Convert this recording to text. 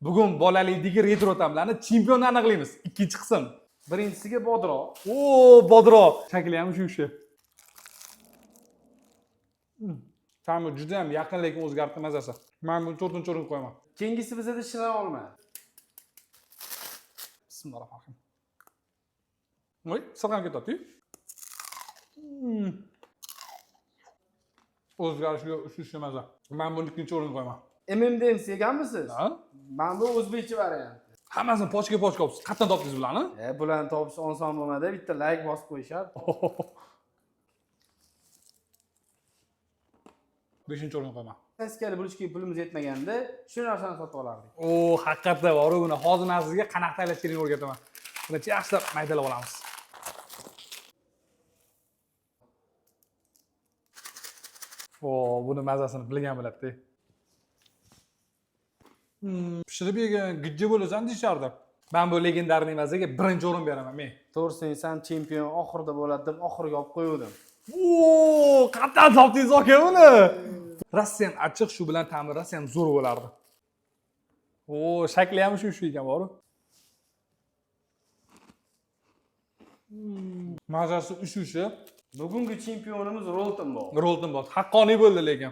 Bugun bolalikdagi retro ta'mlarni chempionni aniqlaymiz. Ikkinchi qism. Birinchisiga bodroq. Bodroq. Shakli ham shu. Ta'mi juda ham yaqin lekin o'zgardi mazasi. Men buni 4-chi o'ringa qo'yaman. Keyingisi bizda shirin olma. Bismillahirrohmanirrohim. Voy, sirqam ketadi. O'zgarishga uch maza. Men buni 2-chi o'ringa qo'yaman. M&M's yeganmisiz? Ha? Men bu o'zbekcha variant. Hammasini pochka olibsiz. Qayerdan topdingiz bularni? Bularni topish oson bo'lmadi. Bitta like bosib qo'yishar. 5-chi o'ringa qo'yaman. Teskari bo'lishga pulimiz yetmaganda shu narsani sotib olardik. Haqiqatda bor buni hozir sizga qanaqa tayyorlash kerakligini o'rgataman. Buni yaxshilab maydalab olamiz. Buni mazasini bilgan bo'ladi. Pishirib yegan gijja bo'lasan deyishardi. Men bu legendarniy mazaga 1-chi o'rin beraman men. To'g'risi san chempion oxirida bo'ladi deb oxirga olib qo'ygandim. Qatdan topdingiz aka buni? Rossiyan achchiq, shu bilan ta'mirlasa ham zo'r bo'lardi. Shakli ham shu ekan, bor. Mazasi ush. Bugungi chempionimiz Roltenbog. Roltenbog. Haqqoniy bo'ldi lekin.